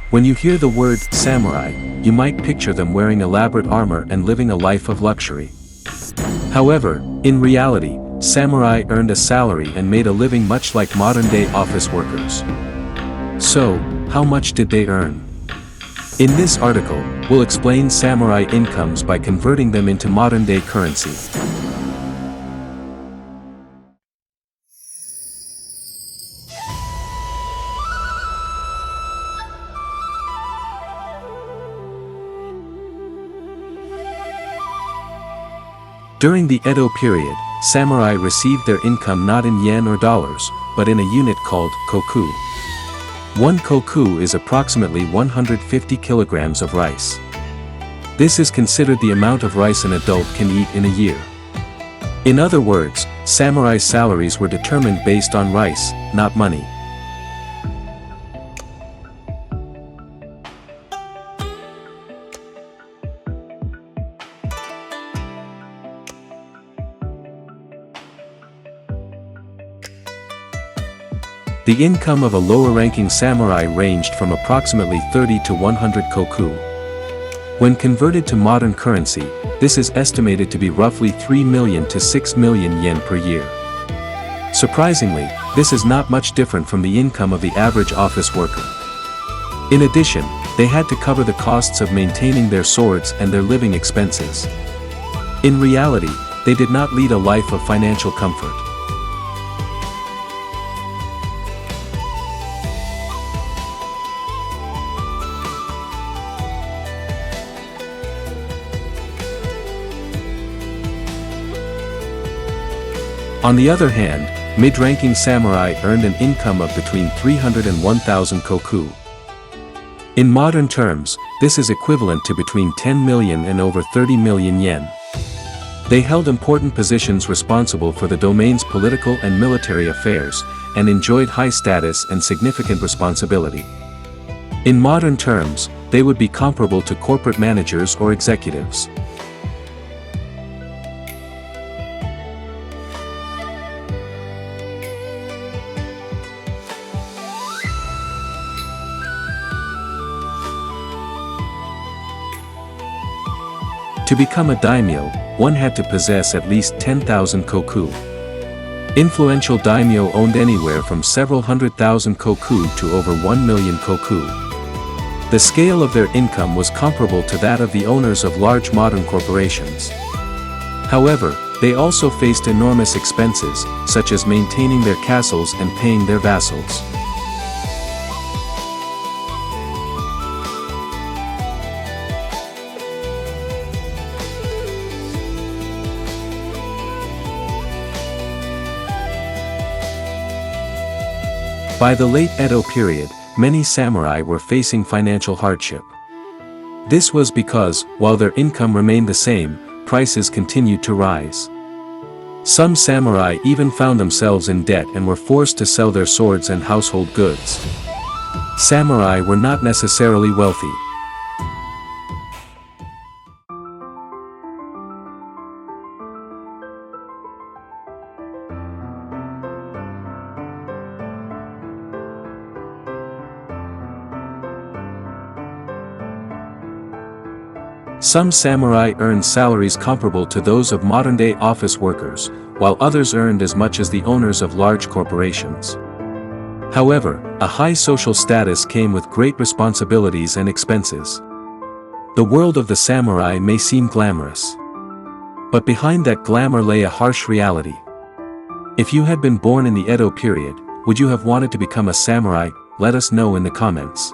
When you hear the word samurai, you might picture them wearing elaborate armor and living a life of luxury. However, in reality, samurai earned a salary and made a living much like modern-day office workers. So, how much did they earn? In this article, we'll explain samurai incomes by converting them into modern-day currency. During the Edo period, samurai received their income not in yen or dollars, but in a unit called koku. One koku is approximately 150 kilograms of rice. This is considered the amount of rice an adult can eat in a year. In other words, samurai salaries were determined based on rice, not money. The income of a lower-ranking samurai ranged from approximately 30 to 100 koku. When converted to modern currency, this is estimated to be roughly 3 million to 6 million yen per year. Surprisingly, this is not much different from the income of the average office worker. In addition, they had to cover the costs of maintaining their swords and their living expenses. In reality, they did not lead a life of financial comfort. On the other hand, mid-ranking samurai earned an income of between 300 and 1,000 koku. In modern terms, this is equivalent to between 10 million and over 30 million yen. They held important positions responsible for the domain's political and military affairs, and enjoyed high status and significant responsibility. In modern terms, they would be comparable to corporate managers or executives. To become a daimyō, one had to possess at least 10,000 koku. Influential daimyō owned anywhere from several hundred thousand koku to over 1 million koku. The scale of their income was comparable to that of the owners of large modern corporations. However, they also faced enormous expenses, such as maintaining their castles and paying their vassals. By the late Edo period, many samurai were facing financial hardship. This was because, while their income remained the same, prices continued to rise. Some samurai even found themselves in debt and were forced to sell their swords and household goods. Samurai were not necessarily wealthy. Some samurai earned salaries comparable to those of modern-day office workers, while others earned as much as the owners of large corporations. However, a high social status came with great responsibilities and expenses. The world of the samurai may seem glamorous. But behind that glamour lay a harsh reality. If you had been born in the Edo period, would you have wanted to become a samurai? Let us know in the comments.